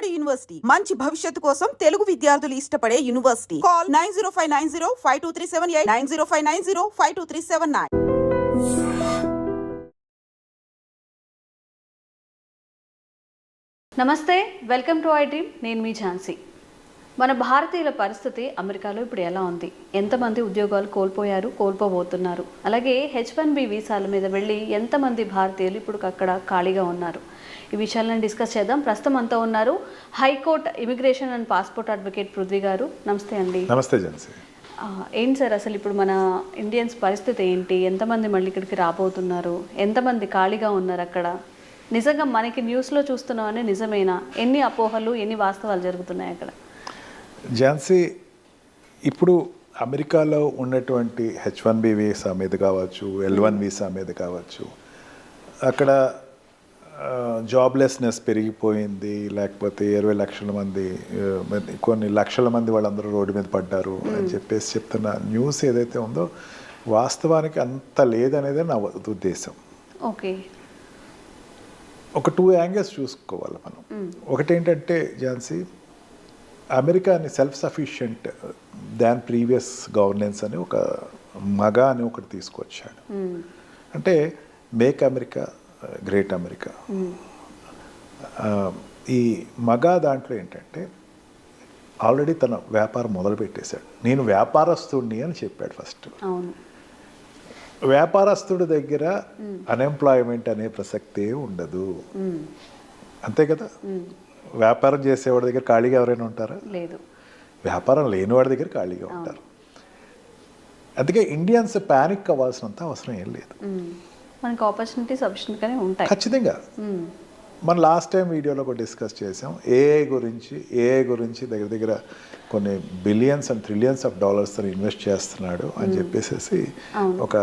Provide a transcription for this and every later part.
Vijayawada university మంచి భవిష్యత్తు కోసం తెలుగు విద్యార్థులు ఇష్టపడే యూనివర్సిటీ. కాల్ 9059052378 9059052379. నమస్తే, వెల్కమ్ టు ఐ డ్రీమ్. నేను మీ ఝాన్సీ. మన భారతీయుల పరిస్థితి అమెరికాలో ఇప్పుడు ఎలా ఉంది? ఎంతమంది ఉద్యోగాలు కోల్పోబోతున్నారు? అలాగే H1B వీసాల మీద వెళ్ళి ఎంతమంది భారతీయులు ఇప్పుడు అక్కడ ఖాళీగా ఉన్నారు? ఈ విషయాలను డిస్కస్ చేద్దాం. ప్రస్తుతం అంతా ఉన్నారు high court immigration and passport advocate Prithvi గారు. నమస్తే అండి. నమస్తే ఝాన్సీ. ఏంటి సార్ అసలు ఇప్పుడు మన ఇండియన్స్ పరిస్థితి ఏంటి? ఎంతమంది మళ్ళీ ఇక్కడికి రాబోతున్నారు? ఎంతమంది ఖాళీగా ఉన్నారు అక్కడ? నిజంగా మనకి న్యూస్లో చూస్తున్నామని నిజమేనా? ఎన్ని అపోహలు, ఎన్ని వాస్తవాలు జరుగుతున్నాయి అక్కడ? ఝాన్సీ, ఇప్పుడు అమెరికాలో ఉన్నటువంటి H1B వీసా మీద కావచ్చు, L1 వీసా మీద కావచ్చు, అక్కడ జాబ్లెస్నెస్ పెరిగిపోయింది, లేకపోతే 20 లక్షల మంది, కొన్ని లక్షల మంది వాళ్ళందరూ రోడ్డు మీద పడ్డారు అని చెప్పేసి చెప్తున్న న్యూస్ ఏదైతే ఉందో వాస్తవానికి అంత లేదనేదే నా ఉద్దేశం. ఓకే, ఒక 2 యాంగిల్స్ చూసుకోవాలి మనం. ఒకటేంటంటే ఝాన్సీ, అమెరికాని self sufficient than previous governance అని ఒక మగా అని ఒకటి తీసుకొచ్చాడు. అంటే మేక్ అమెరికా గ్రేట్ అమెరికా. ఈ మగా దాంట్లో ఏంటంటే ఆల్రెడీ తన వ్యాపారం మొదలుపెట్టేశాడు. నేను వ్యాపారస్తుడిని అని చెప్పాడు ఫస్ట్. వ్యాపారస్తుడి దగ్గర అన్ఎంప్లాయ్మెంట్ అనే ప్రసక్తే ఉండదు, అంతే కదా. వ్యాపారం చేసేవాడి దగ్గర ఖాళీగా ఎవరైనా ఉంటారా? లేదు. వ్యాపారం లేనివాడి దగ్గర ఖాళీగా ఉంటారు. అందుకే ఇండియన్స్ ప్యానిక్ అవ్వాల్సినంత అవసరం ఏం లేదు. మనకి ఆపర్చునిటీస్ సఫిషియెంట్గానే ఉంటాయి ఖచ్చితంగా. మనం లాస్ట్ టైం వీడియోలో కూడా డిస్కస్ చేసాం ఏఐ గురించి దగ్గర దగ్గర కొన్ని billions and trillions of dollars తను ఇన్వెస్ట్ చేస్తున్నాడు అని చెప్పేసి ఒక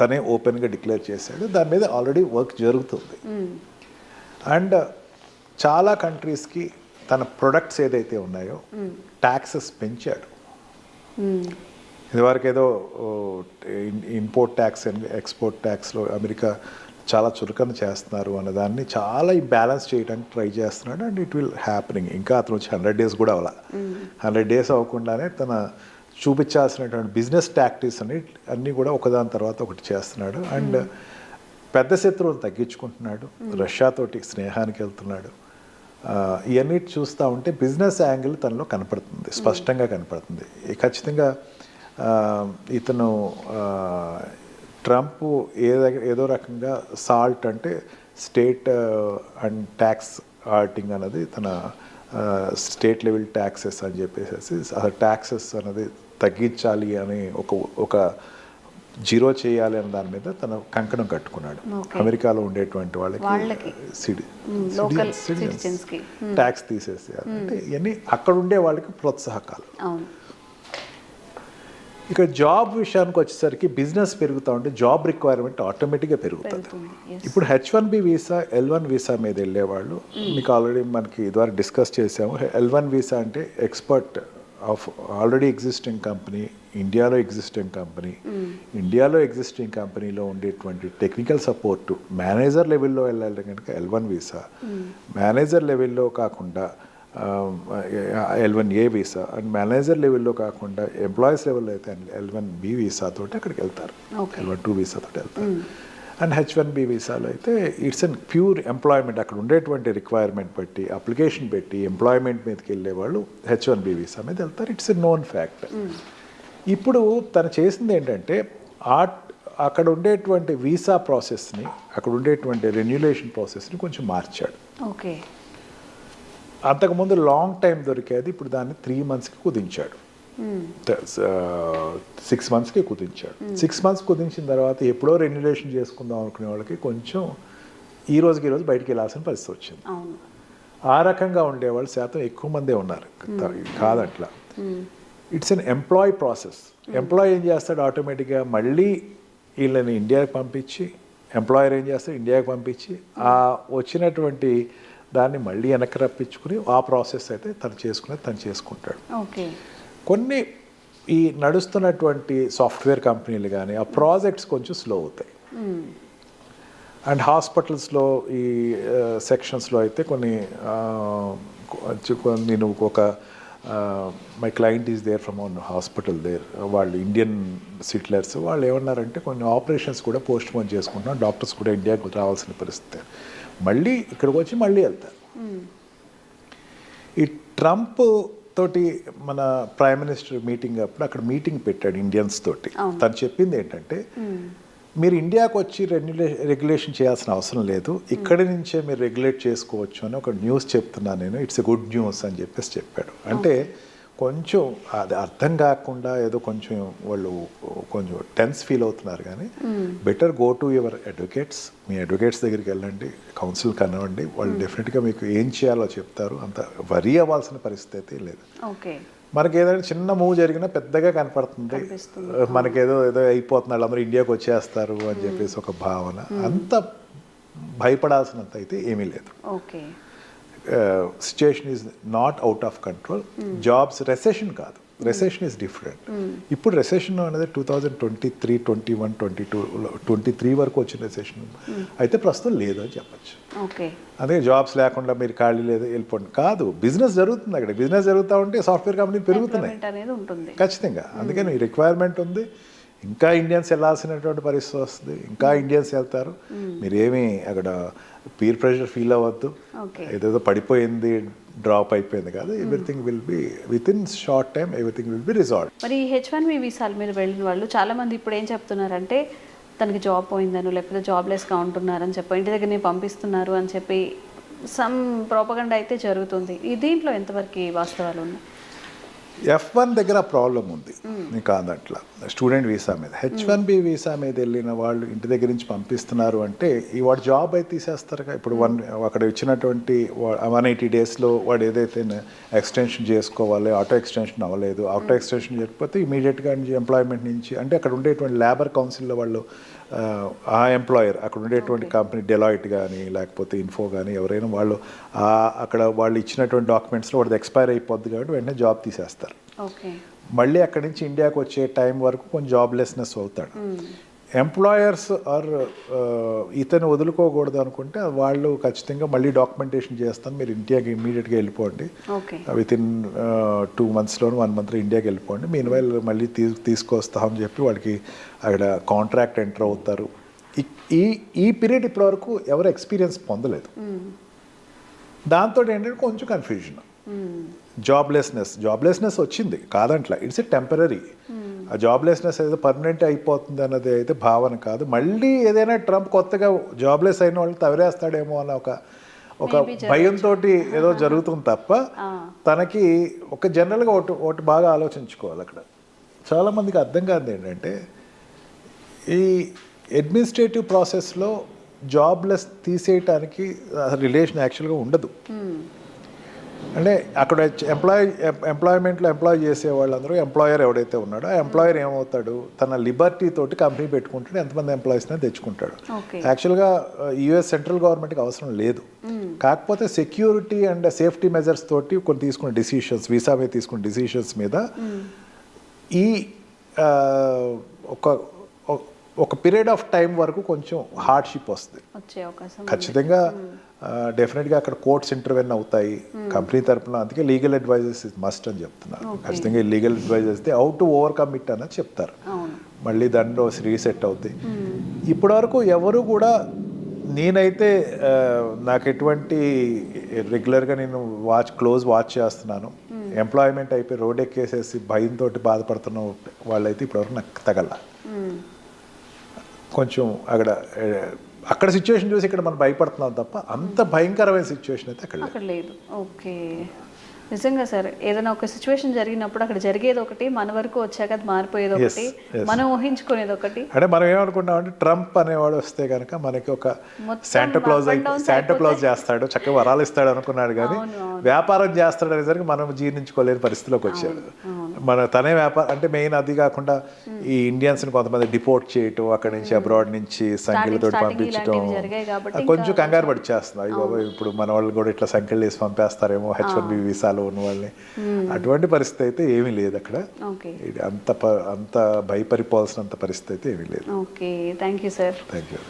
తనే ఓపెన్గా డిక్లేర్ చేశాడు. దాని మీద ఆల్రెడీ వర్క్ జరుగుతుంది. అండ్ చాలా కంట్రీస్కి తన ప్రొడక్ట్స్ ఏదైతే ఉన్నాయో ట్యాక్సెస్ పెంచాడు. ఇదివరకు ఏదో ఇంపోర్ట్ ట్యాక్స్ ఎక్స్పోర్ట్ ట్యాక్స్లో అమెరికా చాలా చురుకన చేస్తున్నారు అన్నదాన్ని చాలా బ్యాలెన్స్ చేయడానికి ట్రై చేస్తున్నాడు. And it will happening. ఇంకా అతను వచ్చి 100 days కూడా అవ్వాలి. 100 days అవ్వకుండానే తన చూపించాల్సినటువంటి బిజినెస్ టాక్టిక్స్ అన్నీ కూడా ఒకదాని తర్వాత ఒకటి చేస్తున్నాడు. అండ్ పెద్ద శత్రువులు తగ్గించుకుంటున్నాడు. రష్యాతోటి స్నేహానికి వెళ్తున్నాడు. ఇవన్నీ చూస్తూ ఉంటే బిజినెస్ యాంగిల్ తనలో కనపడుతుంది, స్పష్టంగా కనపడుతుంది. ఖచ్చితంగా ఇతను ట్రంప్ ఏదో రకంగా సాల్ట్ అంటే స్టేట్ అండ్ ట్యాక్స్ ఆడిటింగ్ అన్నది తన స్టేట్ లెవెల్ ట్యాక్సెస్ అని చెప్పేసి అసలు ట్యాక్సెస్ అనేది తగ్గించాలి అని ఒక జీరో చేయాలి అనే దాని మీద తన కంకణం కట్టుకున్నాడు. అమెరికాలో ఉండేటువంటి వాళ్ళకి ట్యాక్స్ తీసేసేయాలి అంటే ఇవన్నీ అక్కడ ఉండే వాళ్ళకి ప్రోత్సాహకాలు. ఇక జాబ్ విషయానికి వచ్చేసరికి బిజినెస్ పెరుగుతూ ఉంటే జాబ్ రిక్వైర్మెంట్ ఆటోమేటిక్గా పెరుగుతుంది. ఇప్పుడు H1B వీసా, L1 వీసా మీద వెళ్ళేవాళ్ళు మీకు ఆల్రెడీ మనకి ఇదివరకు డిస్కస్ చేసాము. L1 వీసా అంటే expert of already existing company, ఇండియాలో ఎగ్జిస్టింగ్ కంపెనీలో ఉండేటువంటి టెక్నికల్ సపోర్టు మేనేజర్ లెవెల్లో వెళ్ళాలి కనుక L1 వీసా. మేనేజర్ లెవెల్లో కాకుండా L1A వీసా అండ్ మేనేజర్ లెవెల్లో కాకుండా ఎంప్లాయీస్ లెవెల్లో అయితే L1B వీసాతో అక్కడికి వెళ్తారు, L1-2 వీసాతో వెళ్తారు. అండ్ H1B వీసాలో అయితే ఇట్స్ అన్ ప్యూర్ ఎంప్లాయ్మెంట్. అక్కడ ఉండేటువంటి రిక్వైర్మెంట్ బట్టి అప్లికేషన్ పెట్టి ఎంప్లాయ్మెంట్ మీదకి వెళ్ళే వాళ్ళు H1B వీసా మీద వెళ్తారు. It's a known fact. ఇప్పుడు తను చేసింది ఏంటంటే అక్కడ ఉండేటువంటి వీసా ప్రాసెస్ని, అక్కడ ఉండేటువంటి రెన్యులేషన్ ప్రాసెస్ని కొంచెం మార్చాడు. ఓకే, అంతకుముందు లాంగ్ టైం దొరికేది ఇప్పుడు దాన్ని 3 monthsకి కుదించాడు, 6 monthsకి కుదించాడు. 6 months కుదించిన తర్వాత ఎప్పుడో రెన్యులేషన్ చేసుకుందాం అనుకునే వాళ్ళకి కొంచెం ఈ రోజుకి బయటికి వెళ్ళాల్సిన పరిస్థితి వచ్చింది. ఆ రకంగా ఉండేవాళ్ళు శాతం ఎక్కువ మందే ఉన్నారు, కాదట్లా. It's an employee process. Employee ఏం చేస్తాడు, ఆటోమేటిక్గా మళ్ళీ వీళ్ళని ఇండియాకి పంపించి, ఎంప్లాయర్ ఏం చేస్తాడు, ఇండియాకి పంపించి ఆ వచ్చినటువంటి దాన్ని మళ్ళీ వెనక్కి రప్పించుకుని ఆ ప్రాసెస్ అయితే తను చేసుకుంటాడు. కొన్ని ఈ నడుస్తున్నటువంటి సాఫ్ట్వేర్ కంపెనీలు కానీ ఆ ప్రాజెక్ట్స్ కొంచెం స్లో అవుతాయి. అండ్ హాస్పిటల్స్లో ఈ సెక్షన్స్లో అయితే కొన్ని నేను ఒక my client is there from on hospital there, వాళ్ళు ఇండియన్ సిటిలర్స్, వాళ్ళు ఏమన్నారంటే కొన్ని ఆపరేషన్స్ కూడా పోస్ట్ పోన్ చేసుకుంటున్నాం, డాక్టర్స్ కూడా ఇండియాకు రావాల్సిన పరిస్థితి, మళ్ళీ ఇక్కడికి వచ్చి మళ్ళీ వెళ్తారు. ఈ ట్రంప్ తోటి మన ప్రైమ్ మినిస్టర్ మీటింగ్ అప్పుడు అక్కడ మీటింగ్ పెట్టాడు ఇండియన్స్ తోటి. తను చెప్పింది ఏంటంటే మీరు ఇండియాకు వచ్చి రెగ్యులేషన్ చేయాల్సిన అవసరం లేదు, ఇక్కడి నుంచే మీరు రెగ్యులేట్ చేసుకోవచ్చు అని ఒక న్యూస్ చెప్తున్నాను నేను, ఇట్స్ ఎ గుడ్ న్యూస్ అని చెప్పేసి చెప్పాడు. అంటే కొంచెం అది అర్థం కాకుండా ఏదో కొంచెం వాళ్ళు కొంచెం టెన్స్ ఫీల్ అవుతున్నారు, కానీ better go to your advocates, me advocates దగ్గరికి వెళ్ళండి, కౌన్సిల్ కనవండి, వాళ్ళు డెఫినెట్గా మీకు ఏం చేయాలో చెప్తారు, అంత వరీ అవ్వాల్సిన పరిస్థితి లేదు. మనకి ఏదైనా చిన్న మూవ్ జరిగినా పెద్దగా కనపడుతుంది, మనకేదో ఏదో అయిపోతుంది, వాళ్ళందరూ ఇండియాకి వచ్చేస్తారు అని చెప్పేసి ఒక భావన, అంత భయపడాల్సినంత అయితే ఏమీ లేదు. Situation is not out of control. Jobs recession కాదు, రెసెషన్ ఈజ్ డిఫరెంట్. ఇప్పుడు రెసెషన్ అనేది 2023, 21, 22, 23 వరకు వచ్చిన రెసెషన్ అయితే ప్రస్తుతం లేదు అని చెప్పచ్చు. అదే జాబ్స్ లేకుండా మీరు ఖాళీ లేదు వెళ్ళిపోండి కాదు, బిజినెస్ జరుగుతుంది, అక్కడ బిజినెస్ జరుగుతూ ఉంటే సాఫ్ట్వేర్ కంపెనీలు పెరుగుతున్నాయి ఖచ్చితంగా. అందుకని రిక్వైర్మెంట్ ఉంది, ఇంకా ఇండియన్స్ వెళ్ళాల్సినటువంటి పరిస్థితి వస్తుంది, ఇంకా ఇండియన్స్ వెళ్తారు. మీరేమీ అక్కడ పీర్ ప్రెషర్ ఫీల్ అవ్వద్దు, ఏదేదో పడిపోయింది డ్రాప్ అయిపోయింది కాదు, everything will be with in short time, everything will be resolve. మరి H1B వీసాల మీద వెళ్ళిన వాళ్ళు చాలా మంది ఇప్పుడు ఏం చెప్తున్నారంటే తనకి జాబ్ పోయిందను లేకపోతే జాబ్లెస్గా ఉంటున్నారని చెప్పి ఇంటి దగ్గరనే పంపిస్తున్నారు అని చెప్పి సమ్ ప్రోపగండా అయితే జరుగుతుంది. దీంట్లో ఎంతవరకు వాస్తవాలు ఉన్నాయి? F1 దగ్గర ప్రాబ్లం ఉంది ఇంకా దాంట్లో స్టూడెంట్ వీసా మీద. H1B వీసా మీద వెళ్ళిన వాళ్ళు ఇంటి దగ్గర నుంచి పంపిస్తున్నారు అంటే ఈ వాడు జాబ్ అయితే తీసేస్తారు కదా. ఇప్పుడు అక్కడ ఇచ్చినటువంటి 180 డేస్లో వాడు ఏదైతే ఎక్స్టెన్షన్ చేసుకోవాలి, ఆటో ఎక్స్టెన్షన్ అవ్వలేదు, ఆటో ఎక్స్టెన్షన్ చేయకపోతే ఇమీడియట్గా ఎంప్లాయ్మెంట్ నుంచి అంటే అక్కడ ఉండేటువంటి లేబర్ కౌన్సిల్లో వాళ్ళు ఆ ఎంప్లాయర్ అక్కడ ఉండేటువంటి కంపెనీ డెలాయిట్ కానీ లేకపోతే ఇన్ఫో కానీ ఎవరైనా వాళ్ళు అక్కడ వాళ్ళు ఇచ్చినటువంటి డాక్యుమెంట్స్లో వాడిది ఎక్స్పైర్ అయిపోద్ది కాబట్టి వెంటనే జాబ్ తీసేస్తారు. మళ్ళీ అక్కడి నుంచి ఇండియాకి వచ్చే టైం వరకు కొంచెం జాబ్లెస్నెస్ అవుతాడు. ఎంప్లాయర్స్ ఆర్ ఇతను వదులుకోకూడదు అనుకుంటే వాళ్ళు ఖచ్చితంగా మళ్ళీ డాక్యుమెంటేషన్ చేస్తాను, మీరు ఇండియాకి ఇమీడియట్గా వెళ్ళిపోండి, విత్ ఇన్ 2 monthsలో 1 monthలో ఇండియాకి వెళ్ళిపోండి, మీన్వైల్ మళ్ళీ తీసుకొస్తామని చెప్పి వాళ్ళకి అక్కడ కాంట్రాక్ట్ ఎంటర్ అవుతారు. ఈ పీరియడ్ ఇప్పటివరకు ఎవరు ఎక్స్పీరియన్స్ పొందలేదు. దాంతో ఏంటంటే కొంచెం కన్ఫ్యూజన్, జాబ్లెస్నెస్ వచ్చింది కాదంట్లా, ఇట్స్ ఎ టెంపరీ. ఆ జాబ్లెస్నెస్ ఏదో పర్మనెంట్ అయిపోతుంది అన్నది అయితే భావన కాదు. మళ్ళీ ఏదైనా ట్రంప్ కొత్తగా జాబ్లెస్ అయిన వాళ్ళు తవరేస్తాడేమో అన్న ఒక భయంతో ఏదో జరుగుతుంది తప్ప తనకి ఒక జనరల్గా ఒకటి బాగా ఆలోచించుకోవాలి. అక్కడ చాలామందికి అర్థం కాదు ఏంటంటే ఈ అడ్మినిస్ట్రేటివ్ ప్రాసెస్లో జాబ్లెస్ తీసేయటానికి రిలేషన్ యాక్చువల్గా ఉండదు. అంటే అక్కడ ఎంప్లాయ్మెంట్లో ఎంప్లాయ్ చేసే వాళ్ళందరూ ఎంప్లాయర్ ఎవడైతే ఉన్నాడో ఆ ఎంప్లాయర్ ఏమవుతాడు, తన లిబర్టీ తోటి కంపెనీ పెట్టుకుంటాడు, ఎంతమంది ఎంప్లాయీస్నే తెచ్చుకుంటాడు. యాక్చువల్గా యుఎస్ సెంట్రల్ గవర్నమెంట్కి అవసరం లేదు, కాకపోతే సెక్యూరిటీ అండ్ సేఫ్టీ మెజర్స్ తోటి కొన్ని తీసుకున్న డిసిషన్స్, వీసా మీద తీసుకున్న డిసిషన్స్ మీద ఈ ఒక పీరియడ్ ఆఫ్ టైం వరకు కొంచెం హార్డ్షిప్ వస్తుంది ఖచ్చితంగా. డెఫినెట్గా అక్కడ కోర్ట్స్ ఇంటర్వెన్ అవుతాయి కంపెనీ తరఫున, అందుకే లీగల్ అడ్వైజర్స్ ఇస్ మస్ట్ అని చెప్తున్నారు. ఖచ్చితంగా legal advisers how to overcome it అన్నది చెప్తారు, మళ్ళీ దాంట్లో రీసెట్ అవుతాయి. ఇప్పటివరకు ఎవరు కూడా నేనైతే నాకు ఎటువంటి రెగ్యులర్గా నేను క్లోజ్ వాచ్ చేస్తున్నాను, ఎంప్లాయ్మెంట్ అయిపోయి రోడ్ ఎక్కేసేసి భయంతో బాధపడుతున్న వాళ్ళైతే ఇప్పటివరకు నాకు తగల. కొంచెం అక్కడ సిచ్యువేషన్ చూసి ఇక్కడ మనం భయపడుతున్నాం తప్ప అంత భయంకరమైన సిచ్యువేషన్ అయితే అక్కడ లేదు. ఓకే, నిజంగా సార్ ఏదైనా ఒక సిచ్యువేషన్ జరిగినప్పుడు అక్కడ జరిగేది ఒకటి, మన వరకు వచ్చాక అది మారిపోయేది ఒకటి, మనం ఊహించుకునేది ఒకటి. అంటే మనం ఏమనుకున్నామంటే ట్రంప్ అనేవాడు వస్తే కనుక మనకి ఒక శాంటాక్లాజ్ చేస్తాడు, చక్కగా వరాలు ఇస్తాడు అనుకున్నాడు, కానీ వ్యాపారం చేస్తాడు అనేసరికి మనం జీర్ణించుకోలేని పరిస్థితిలోకి వచ్చాడు. తనే వ్యాపారం అంటే మెయిన్ అది కాకుండా ఈ ఇండియన్స్ని కొంతమంది డిపోర్ట్ చేయటం, అక్కడి నుంచి అబ్రాడ్ నుంచి సంఖ్యలతో పంపించడం, కొంచెం కంగారు పడి చేస్తున్నారు. ఇప్పుడు మన వాళ్ళు కూడా ఇట్లా సంఖ్యలు వేసి పంపేస్తారేమో H1B వీసాలు ఉన్న వాళ్ళని, అటువంటి పరిస్థితి అయితే ఏమీ లేదు అక్కడ. అంత భయపడిపోవాల్సినంత పరిస్థితి అయితే ఏమీ లేదు. Okay, thank you sir. Thank you.